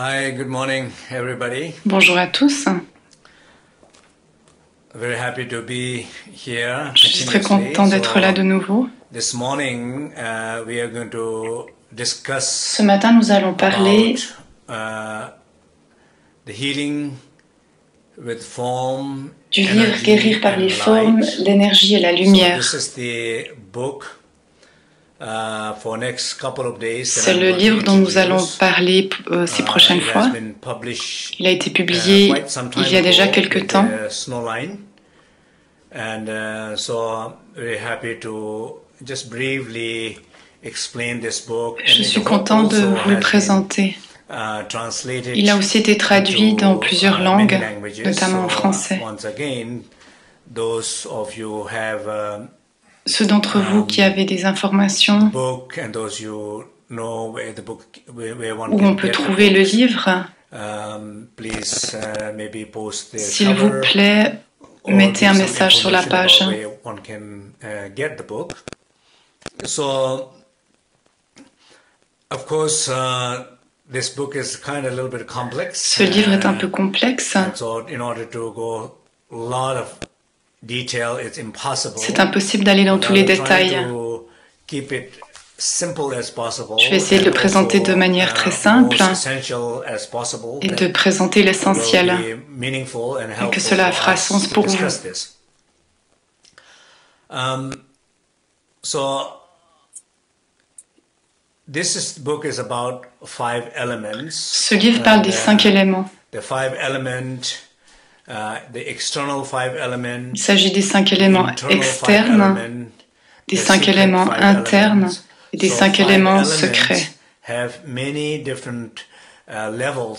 Hi, good morning, everybody. Bonjour à tous. Very happy to be here. Je suis très content d'être là de nouveau. This morning, we are going to discuss Ce matin, nous allons parler the healing with form, du livre energy Guérir par and les formes, light. l'énergie et la lumière. So this is the book for next couple of days. C'est le livre dont nous allons parler ces prochaines fois. Il a été publié il y a déjà quelque temps. And so very happy to just briefly explain this book. Je suis content de vous le présenter. Il a aussi été traduit dans plusieurs langues, notamment en français. Ceux d'entre vous qui avez des informations où on peut trouver le livre, s'il vous plaît, mettez un message sur la page. So, of course, this book is kind of a little bit complex. Ce livre est un peu complexe. So, in order to go a lot of detail, it's impossible. C'est impossible d'aller dans tous les détails. Keep it simple as possible. Je vais essayer de le présenter de manière très simple et de présenter l'essentiel, et que cela fera sens pour vous. Ce livre parle des 5 éléments. Il s'agit des 5 éléments externes, des 5 éléments internes et des 5 éléments secrets.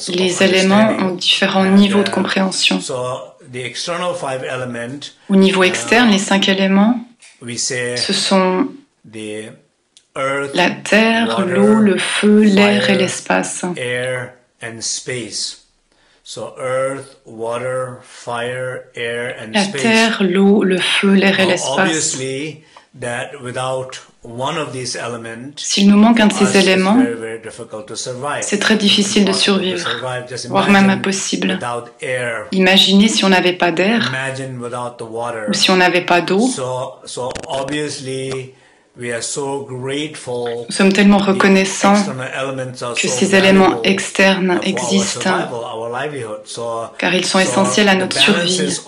Les éléments ont différents niveaux de compréhension. Au niveau externe, les 5 éléments, ce sont la terre, l'eau, le feu, l'air et l'espace. La terre, l'eau, le feu, l'air et l'espace. S'il nous manque un de ces éléments, c'est très difficile de survivre, voire même impossible. Imaginez si on n'avait pas d'air, ou si on n'avait pas d'eau. Nous sommes tellement reconnaissants que ces éléments externes existent, car ils sont essentiels à notre survie.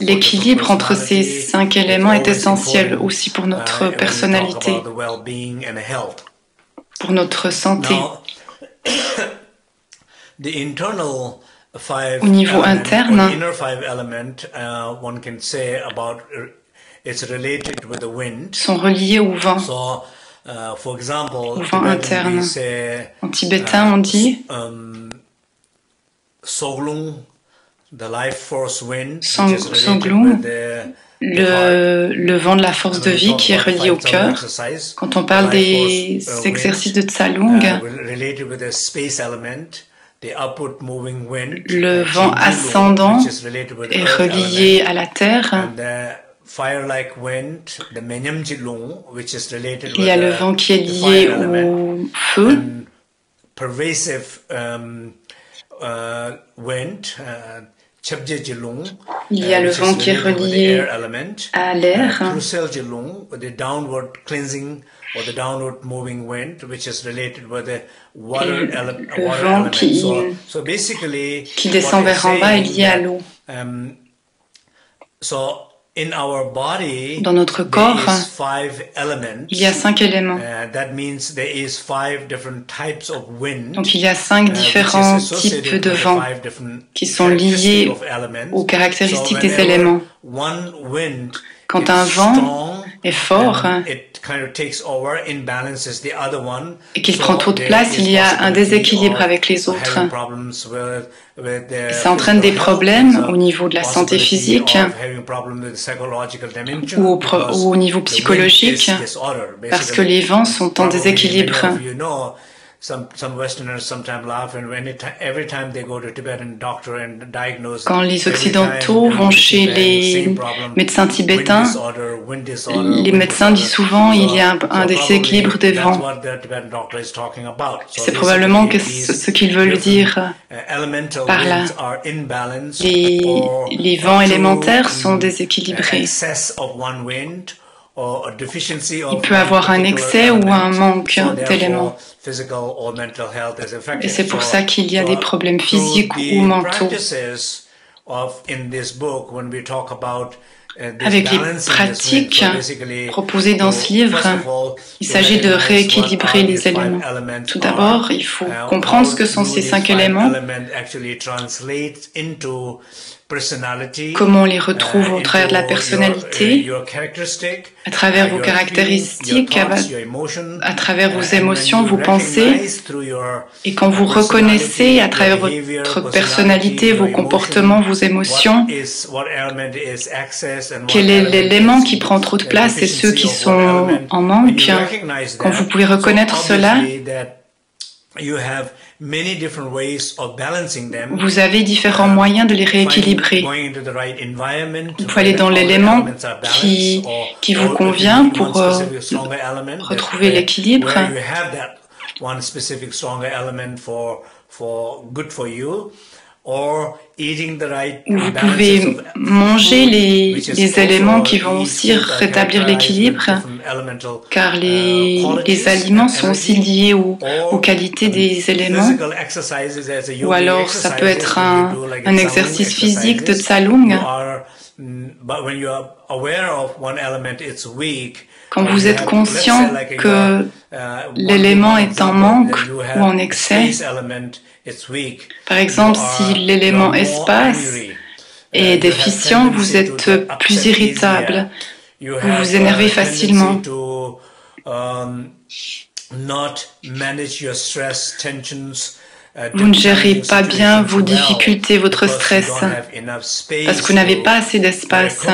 L'équilibre entre ces 5 éléments est essentiel aussi pour notre personnalité, pour notre santé. Au niveau interne, sont reliés au vent, au vent interne. En tibétain, on dit Songlung, le vent de la force de vie qui est relié au cœur. Quand on parle des exercices de Tsalung, le vent ascendant est relié à la terre. Il y a le vent qui est lié au feu. Il y a le vent qui est relié à l'air. Et le vent qui descend vers en bas est lié à l'eau. Dans notre corps, il y a 5 éléments. Donc il y a 5 différents types de vent qui sont liés aux caractéristiques des éléments. Quand un vent est fort et qu'il prend trop de place, il y a un déséquilibre avec les autres. Et ça entraîne des problèmes au niveau de la santé physique ou au niveau psychologique, parce que les vents sont en déséquilibre. Quand les Occidentaux vont chez les médecins tibétains, les médecins disent souvent qu'il y a un déséquilibre des vents. C'est probablement ce qu'ils veulent dire par là. Les vents élémentaires sont déséquilibrés. Il peut avoir un excès ou un manque d'éléments. Et c'est pour ça qu'il y a des problèmes physiques ou mentaux. Avec les pratiques proposées dans ce livre, il s'agit de rééquilibrer les éléments. Tout d'abord, il faut comprendre ce que sont ces 5 éléments, comment on les retrouve au travers de la personnalité, à travers vos caractéristiques, à travers vos émotions, vos pensées. Et quand vous reconnaissez à travers votre personnalité, vos comportements, vos émotions, quel est l'élément qui prend trop de place et ceux qui sont en manque, quand vous pouvez reconnaître cela, vous avez différents moyens de les rééquilibrer. Vous pouvez aller dans l'élément qui vous convient pour retrouver l'équilibre. Vous pouvez manger les éléments qui vont aussi rétablir l'équilibre, car les aliments sont aussi liés aux qualités des éléments. Ou alors ça peut être un exercice physique de Tsalung. Quand vous êtes conscient que l'élément est en manque ou en excès, par exemple, si l'élément espace est déficient, vous êtes plus irritable, vous vous énervez facilement. Vous ne gérez pas bien vos difficultés, votre stress, parce que vous n'avez pas assez d'espace.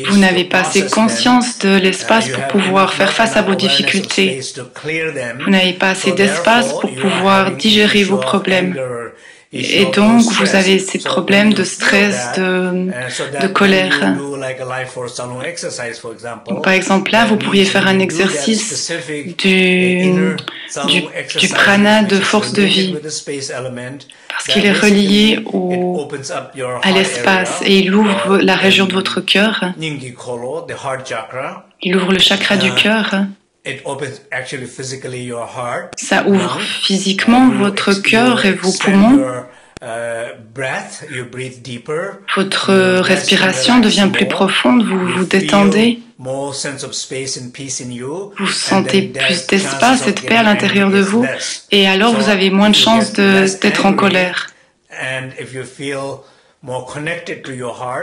Vous n'avez pas assez conscience de l'espace pour pouvoir faire face à vos difficultés. Vous n'avez pas assez d'espace pour pouvoir digérer vos problèmes. Et donc, vous avez ces problèmes de stress, de colère. Donc, par exemple, là, vous pourriez faire un exercice du prana de force de vie, parce qu'il est relié à l'espace et il ouvre la région de votre cœur. Il ouvre le chakra du cœur. Ça ouvre physiquement votre cœur et vos poumons. Votre respiration devient plus profonde, vous vous détendez. Vous sentez plus d'espace et de paix à l'intérieur de vous. Et alors vous avez moins de chances d'être en colère.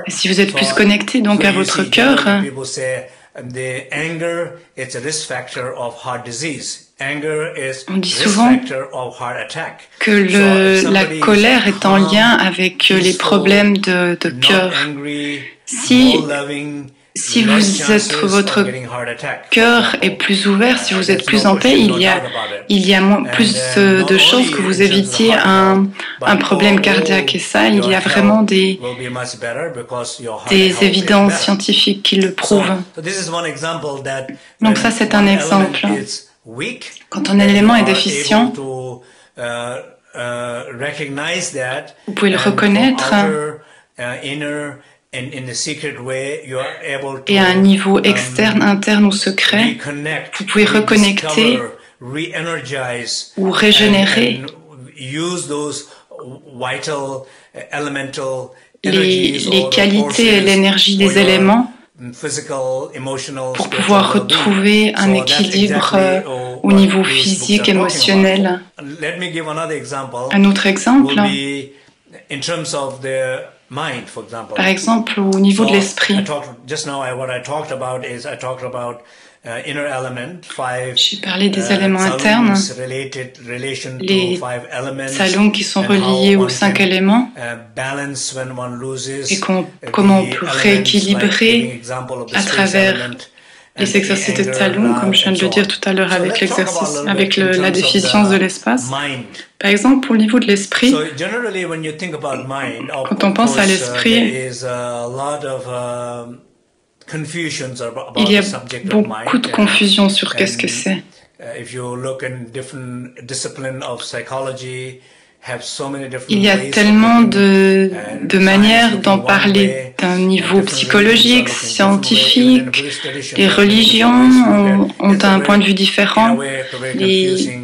Et si vous êtes plus connecté donc à votre cœur, on dit souvent que la colère est en lien avec les problèmes de cœur. Si votre cœur est plus ouvert, si vous êtes en paix, il y a plus de chances que vous évitiez un problème cardiaque. Et ça, il y a vraiment des évidences scientifiques qui le prouvent. Donc ça, c'est un exemple. Quand un élément est déficient, vous pouvez le reconnaître. Et à un niveau externe, interne ou secret, vous pouvez reconnecter ou régénérer les qualités et l'énergie des éléments pour pouvoir retrouver un équilibre au niveau physique, émotionnel. Un autre exemple, par exemple, au niveau de l'esprit. J'ai parlé des éléments internes, les salons qui sont reliés aux 5 éléments, et comment on peut rééquilibrer à travers les exercices de Tsalung, comme je viens de le dire tout à l'heure avec l'exercice, avec la déficience de l'espace. Par exemple, pour le niveau de l'esprit, quand on pense à l'esprit, il y a beaucoup de confusion sur qu'est-ce que c'est. Il y a tellement de manières d'en parler d'un niveau psychologique, scientifique. Les religions ont un point de vue différent. Les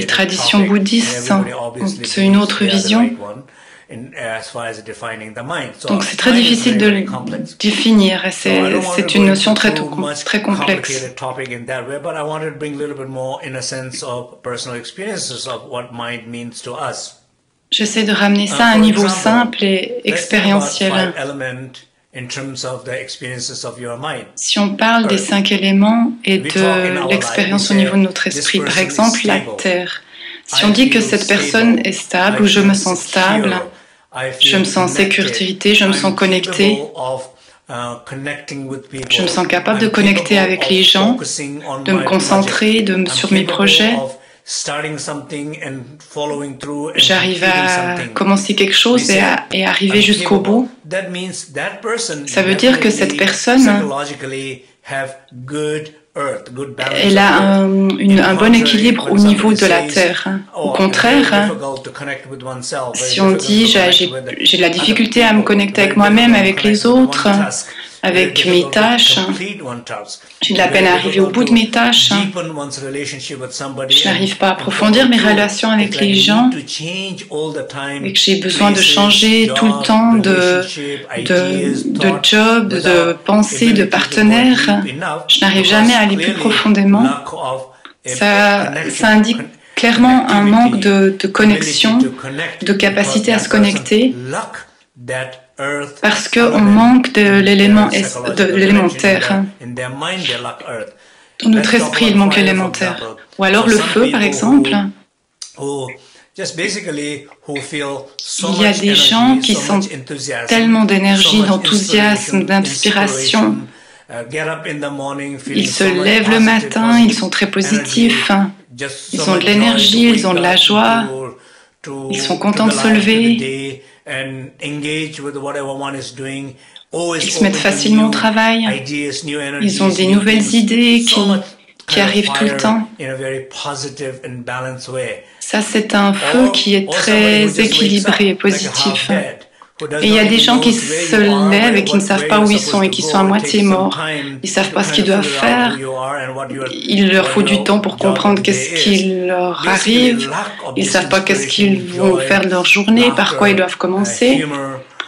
traditions bouddhistes ont une autre vision. Donc c'est très difficile de le définir et c'est une notion très complexe. J'essaie de ramener ça à un niveau simple et expérientiel. Si on parle des 5 éléments et de l'expérience au niveau de notre esprit, par exemple la Terre, si on dit que cette personne est stable ou je me sens stable, je me sens en sécurité, je me sens connecté, je me sens capable de connecter avec les gens, de me concentrer sur mes projets. J'arrive à commencer quelque chose et arriver jusqu'au bout. Ça veut dire que cette personne, elle a un bon équilibre au niveau de la Terre. Au contraire, si on dit j'ai de la difficulté à me connecter avec moi-même, avec les autres, avec mes tâches, j'ai de la peine à arriver au bout de mes tâches, je n'arrive pas à approfondir mes relations avec les gens et que j'ai besoin de changer tout le temps de job, de pensée, de partenaire, je n'arrive jamais à aller plus profondément. Ça indique clairement un manque de connexion, de capacité à se connecter, parce qu'on manque de l'élément terre. Dans notre esprit, il manque l'élémentaire. Ou alors le feu, par exemple. Il y a des gens qui sont tellement d'énergie, d'enthousiasme, d'inspiration. Ils se lèvent le matin, ils sont très positifs, ils ont de l'énergie, ils ont de la joie, ils sont contents de se lever. Ils se mettent facilement au travail, ils ont des nouvelles idées qui arrivent tout le temps. Ça, c'est un feu qui est très équilibré et positif. Et il y a des gens qui se lèvent et qui ne savent pas où ils sont et qui sont à moitié morts. Ils ne savent pas ce qu'ils doivent faire. Il leur faut du temps pour comprendre qu'est-ce qui leur arrive. Ils ne savent pas qu'est-ce qu'ils vont faire de leur journée, par quoi ils doivent commencer.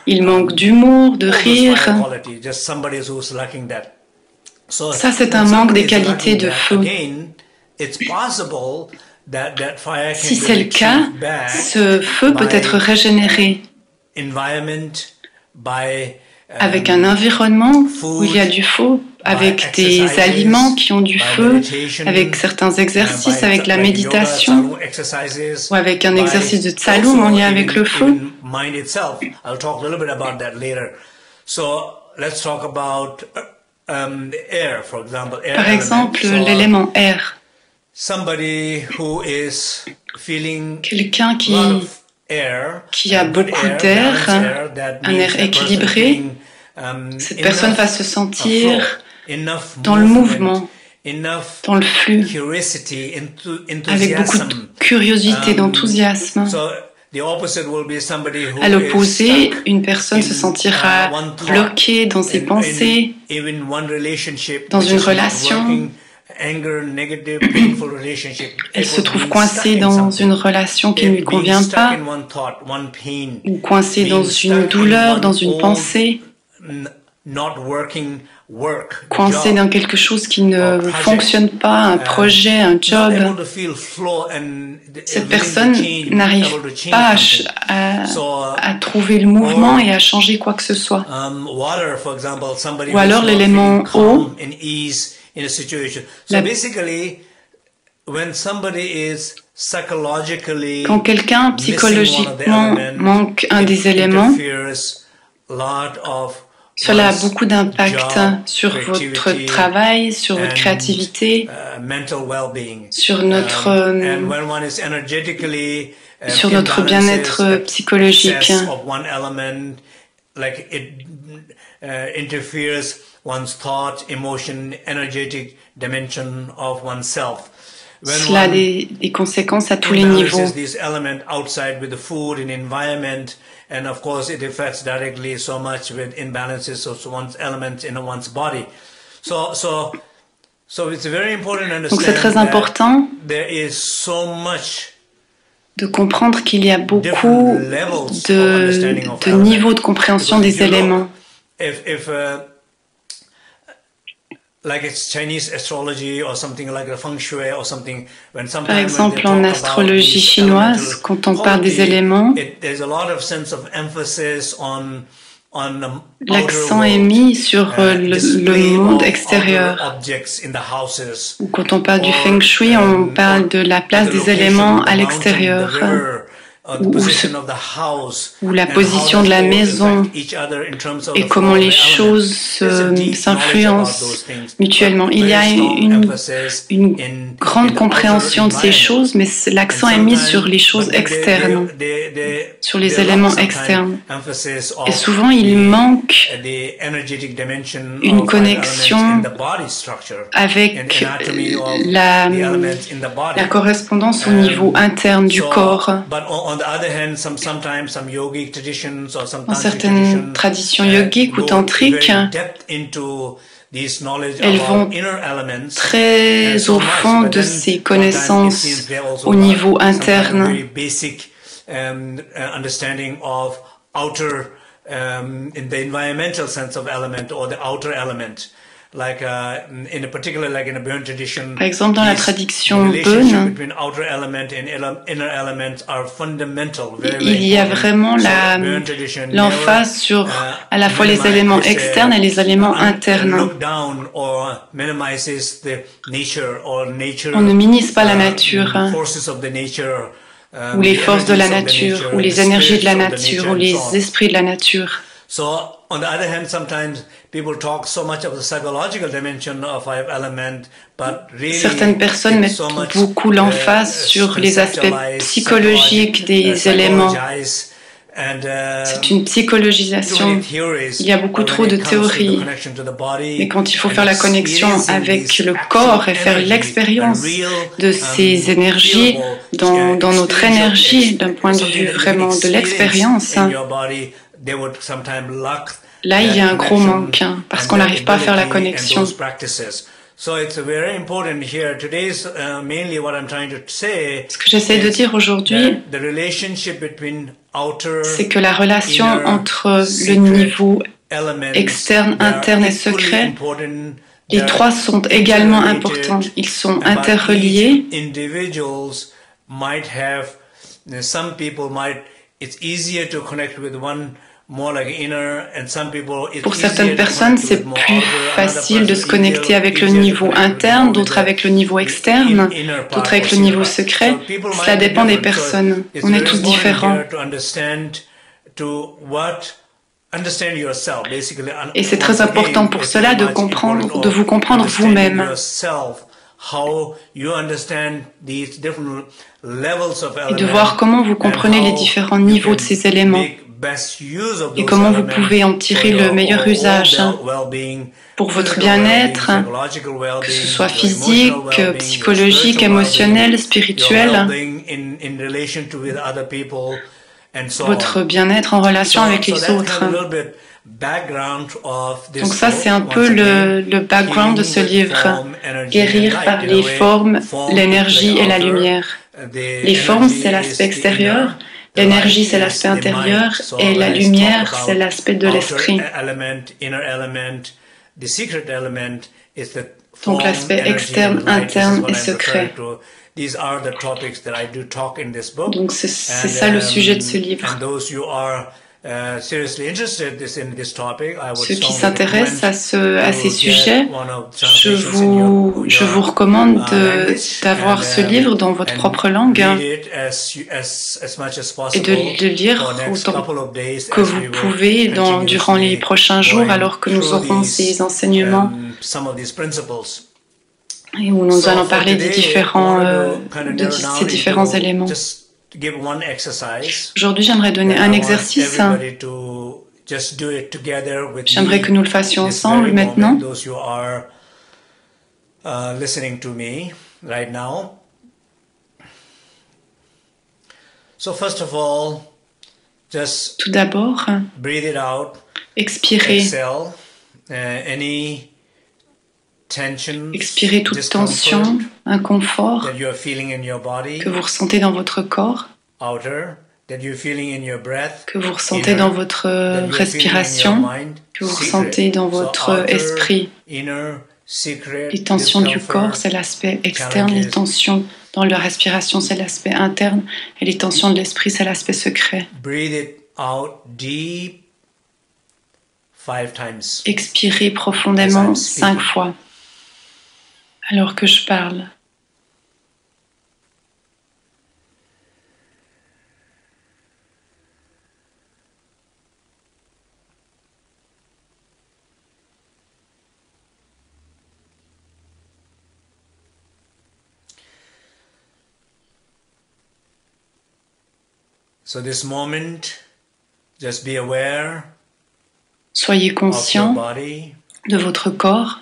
Ils manquent d'humour, de rire. Ça, c'est un manque des qualités de feu. Si c'est le cas, ce feu peut être régénéré avec un environnement où il y a du feu, avec des aliments qui ont du feu, avec certains exercices, avec la méditation, ou avec un exercice de Tsalung en lien avec le feu. Par exemple, l'élément air. Quelqu'un qui a beaucoup d'air, un air équilibré, cette personne va se sentir dans le mouvement, dans le flux, avec beaucoup de curiosité, d'enthousiasme. À l'opposé, une personne se sentira bloquée dans ses pensées, dans une relation. Elle se trouve coincée dans une relation qui ne lui convient pas, ou coincée dans une douleur, dans une pensée, coincée dans quelque chose qui ne fonctionne pas, un projet, un job. Cette personne n'arrive pas à trouver le mouvement et à changer quoi que ce soit. Ou alors l'élément eau. Quand quelqu'un psychologiquement manque un des éléments, Cela a beaucoup d'impact sur votre travail, sur votre créativité, sur notre bien-être psychologique. Cela a des conséquences à tous les niveaux. And of course, it affects directly so much with imbalances of one's elements in one's body. So it's very important to understand. Donc c'est très important there is so much de comprendre qu'il y a beaucoup de niveaux de compréhension des éléments. Par exemple, en astrologie chinoise, quand on parle des éléments, l'accent est mis sur le monde extérieur. Ou quand on parle du feng shui, on parle de la place des éléments à l'extérieur. Ou la position de la maison et comment les choses s'influencent mutuellement. Il y a une grande compréhension de ces choses, mais l'accent est mis sur les choses externes, sur les éléments externes. Et souvent, il manque une connexion avec la correspondance au niveau interne du corps. Dans certaines traditions yogiques ou tantriques, elles vont très au fond de ces connaissances au niveau interne. Par exemple, dans la tradition Bön, il y a vraiment l'emphase sur à la fois les éléments externes et les éléments internes. On ne minimise pas la nature, ou les forces de la nature, ou les énergies de la nature, ou les esprits de la nature. On the other hand, sometimes people talk so much of the psychological dimension of five element, but really certaines personnes mettent beaucoup l'emphase sur les aspects psychologiques des éléments. C'est une psychologisation. Il y a beaucoup trop de théories. Mais quand il faut faire la connexion avec le corps et faire l'expérience de ces énergies dans notre énergie, d'un point de vue vraiment de l'expérience, là, il y a un gros manque parce qu'on n'arrive pas à faire la connexion. Ce que j'essaie de dire aujourd'hui, c'est que la relation entre le niveau externe, interne et secret, les trois sont également importants. Ils sont interreliés. Pour certaines personnes, c'est plus facile de se connecter avec le niveau interne, d'autres avec le niveau externe, d'autres avec le niveau secret. Cela dépend des personnes. On est tous différents. Et c'est très important pour cela de vous comprendre vous-même. Et de voir comment vous comprenez les différents niveaux de ces éléments. Et comment vous pouvez en tirer le meilleur usage pour votre bien-être, que ce soit physique, psychologique, émotionnel, spirituel, votre bien-être en relation avec les autres. Donc ça, c'est un peu le background de ce livre, Guérir par les formes, l'énergie et la lumière. Les formes, c'est l'aspect extérieur. L'énergie, c'est l'aspect intérieur et la lumière, c'est l'aspect de l'esprit. Donc l'aspect externe, interne et secret. Donc c'est ça le sujet de ce livre. ceux qui s'intéressent à ces sujets, je vous recommande d'avoir ce livre dans votre propre langue et de le lire autant que vous pouvez durant les prochains jours alors que nous aurons ces enseignements et où nous allons parler des de ces différents éléments. Aujourd'hui, j'aimerais donner un exercice. J'aimerais que nous le fassions ensemble maintenant. Tout d'abord, expirez. Expirez toute tension, inconfort que vous ressentez dans votre corps, que vous ressentez dans votre respiration, que vous ressentez dans votre esprit. Les tensions du corps, c'est l'aspect externe, les tensions dans la respiration, c'est l'aspect interne, et les tensions de l'esprit, c'est l'aspect secret. Expirez profondément 5 fois. Alors que je parle. So this moment, just be aware. Soyez conscient de votre corps.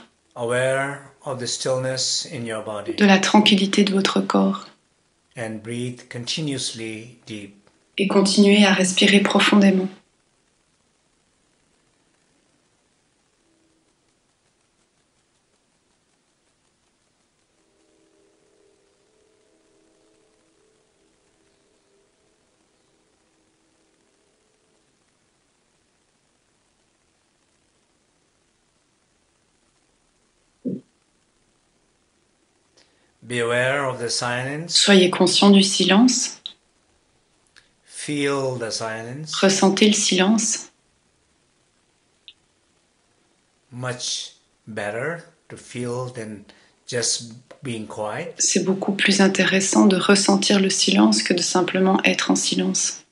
De la tranquillité de votre corps. Et continuez à respirer profondément. Be aware of the silence. Soyez conscient du silence. Feel the silence. Ressentez le silence. Much better to feel than just being quiet. C'est beaucoup plus intéressant de ressentir le silence que de simplement être en silence.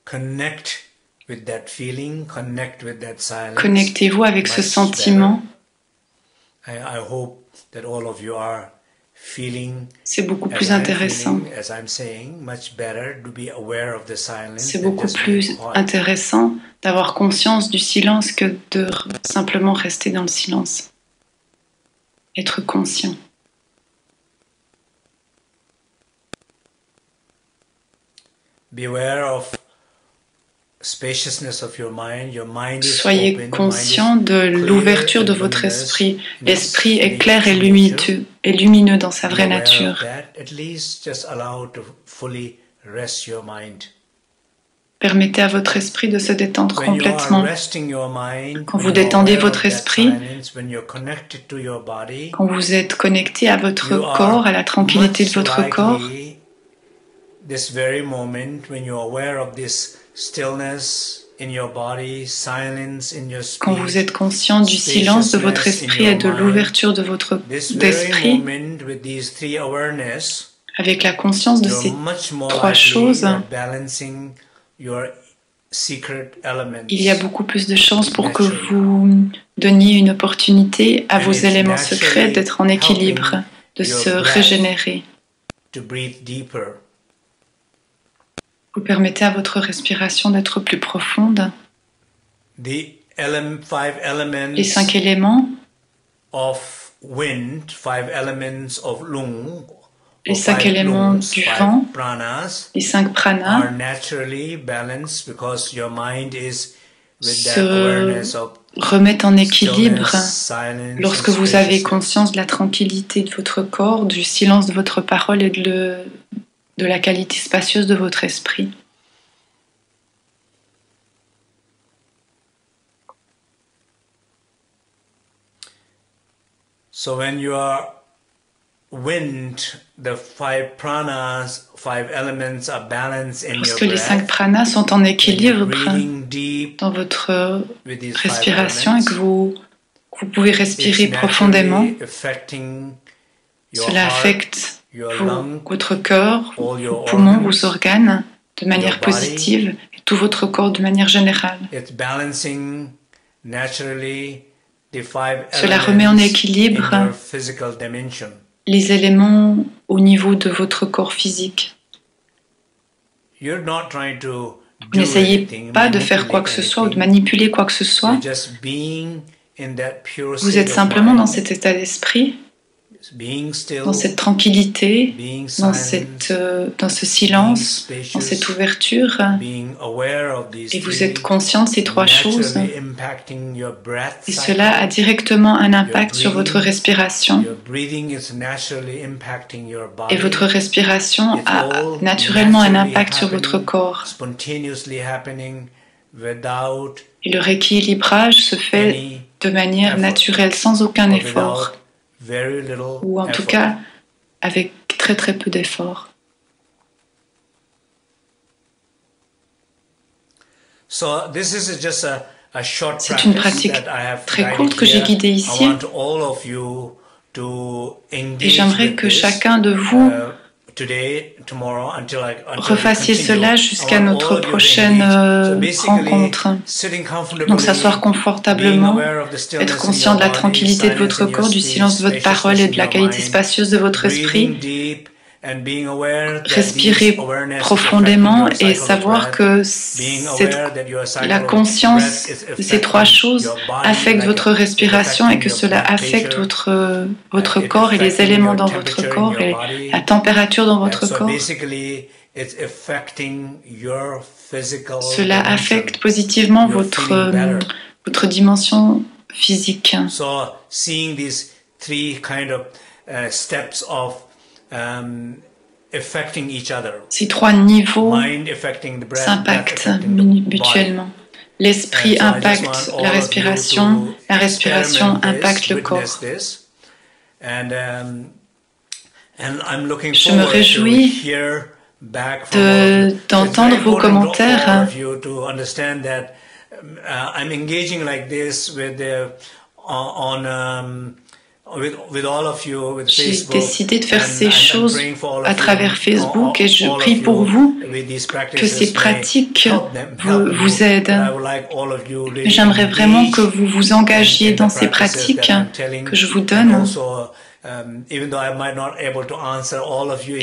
Connect with that feeling, connect with that silence. Connectez-vous avec ce sentiment. I hope that all of you are c'est beaucoup plus intéressant. C'est beaucoup plus intéressant d'avoir conscience du silence que de simplement rester dans le silence. Être conscient. Soyez conscient de l'ouverture de votre esprit. L'esprit est clair et lumineux dans sa vraie nature. Permettez à votre esprit de se détendre complètement. Quand vous détendez votre esprit, quand vous êtes connecté à votre corps, à la tranquillité de votre corps, quand vous êtes conscient du silence de votre esprit et de l'ouverture de votre esprit, avec la conscience de ces 3 choses, il y a beaucoup plus de chances pour que vous donniez une opportunité à vos éléments secrets d'être en équilibre, de se régénérer. Vous permettez à votre respiration d'être plus profonde. Les 5 éléments, les 5 éléments du vent, les 5 pranas, se remettent en équilibre lorsque vous avez conscience de la tranquillité de votre corps, du silence de votre parole et de la qualité spacieuse de votre esprit. lorsque les 5 pranas sont en équilibre dans votre respiration et que vous pouvez respirer profondément, cela affecte votre cœur, vos poumons, vos organes de manière positive et tout votre corps de manière générale. Cela remet en équilibre les éléments au niveau de votre corps physique. Vous n'essayez pas de faire quoi que ce soit ou de manipuler quoi que ce soit. Vous êtes simplement dans cet état d'esprit, dans cette tranquillité, dans ce silence, dans cette ouverture, et vous êtes conscient de ces 3 choses. Et cela a directement un impact sur votre respiration. Et votre respiration a naturellement un impact sur votre corps. Et le rééquilibrage se fait de manière naturelle, sans aucun effort. Ou en tout cas avec très très peu d'efforts. C'est une pratique très courte que j'ai guidée ici et j'aimerais que chacun de vous refassiez cela jusqu'à notre prochaine rencontre. Donc s'asseoir confortablement, être conscient de la tranquillité de votre corps, du silence de votre parole et de la qualité spacieuse de votre esprit. Respirer profondément et savoir que la conscience de ces 3 choses affecte votre respiration et que cela affecte votre corps et les éléments dans votre corps et la température dans votre corps. Cela affecte positivement votre dimension physique. Ces 3 niveaux s'impactent mutuellement. L'esprit impacte la respiration impacte le corps. Je me réjouis d'entendre vos commentaires. J'ai décidé de faire ces choses à travers Facebook et je prie pour vous que ces pratiques vous aident. J'aimerais vraiment que vous vous engagiez dans ces pratiques que je vous donne. Et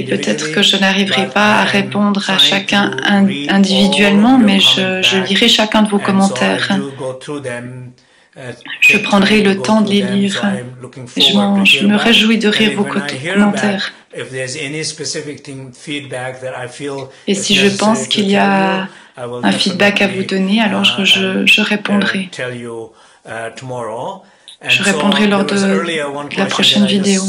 peut-être que je n'arriverai pas à répondre à chacun individuellement, mais je lirai chacun de vos commentaires. Je prendrai le temps de les lire. Je me réjouis de lire vos commentaires. Et si je pense qu'il y a un feedback à vous donner, alors je répondrai. Je répondrai lors de la prochaine vidéo.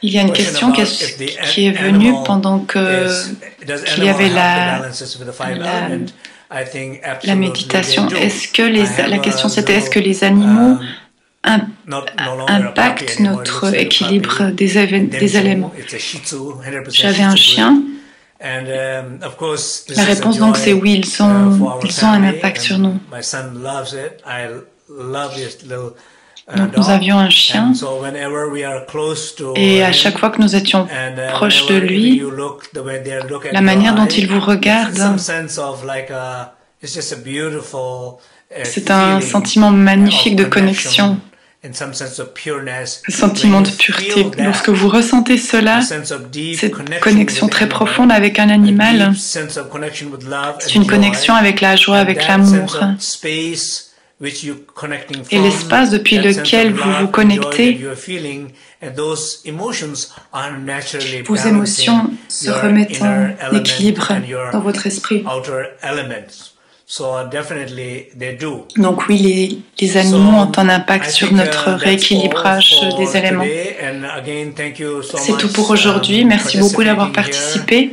Il y a une question qui est venue pendant qu'il y avait la méditation. La question c'était est-ce que les animaux impactent notre équilibre des éléments? J'avais un chien. La réponse donc c'est oui, ils ont un impact sur nous. Donc nous avions un chien et à chaque fois que nous étions proches de lui, la manière dont il vous regarde, c'est un sentiment magnifique de connexion, un sentiment de pureté. Lorsque vous ressentez cela, cette connexion très profonde avec un animal, c'est une connexion avec la joie, avec l'amour. Et l'espace depuis lequel vous vous connectez, vos émotions se remettent en équilibre dans votre esprit. Donc oui, les animaux ont un impact sur notre rééquilibrage des éléments. C'est tout pour aujourd'hui. Merci beaucoup d'avoir participé.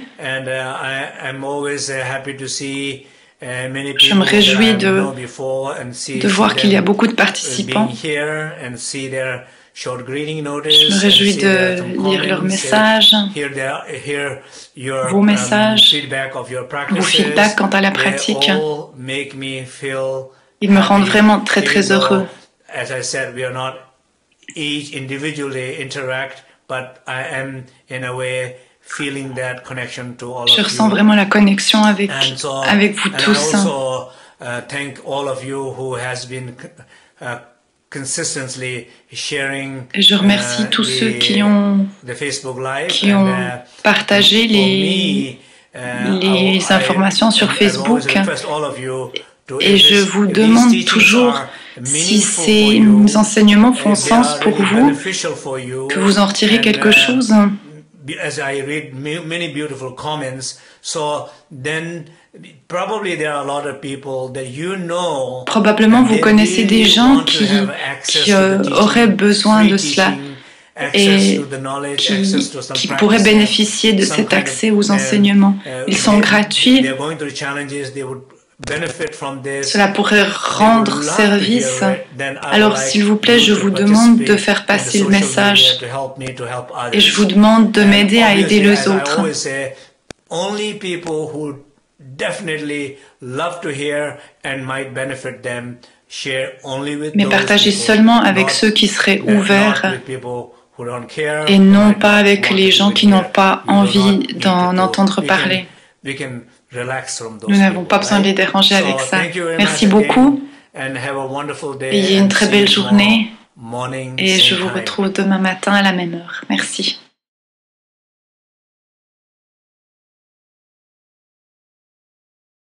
Je me réjouis de voir qu'il y a beaucoup de participants. Je me réjouis de lire leurs messages, vos messages, vos feedbacks quant à la pratique. Ils me rendent vraiment très très heureux. Je ressens vraiment la connexion avec vous tous. Et je remercie tous ceux qui ont partagé les informations sur Facebook. Et je vous demande toujours si ces enseignements font sens pour vous, que vous en retirez quelque chose. As I read many beautiful comments, so then probably there are a lot of people that you know. Probablement vous connaissez des gens qui auraient besoin de cela et qui pourraient bénéficier de cet accès aux enseignements. Ils sont gratuits. Cela pourrait rendre service. Alors, s'il vous plaît, je vous demande de faire passer le message et je vous demande de m'aider à aider les autres. Mais partagez seulement avec ceux qui seraient ouverts et non pas avec les gens qui n'ont pas envie d'en entendre parler. Nous n'avons pas besoin de les déranger avec ça. Merci beaucoup. Ayez une très belle journée et je vous retrouve demain matin à la même heure. Merci.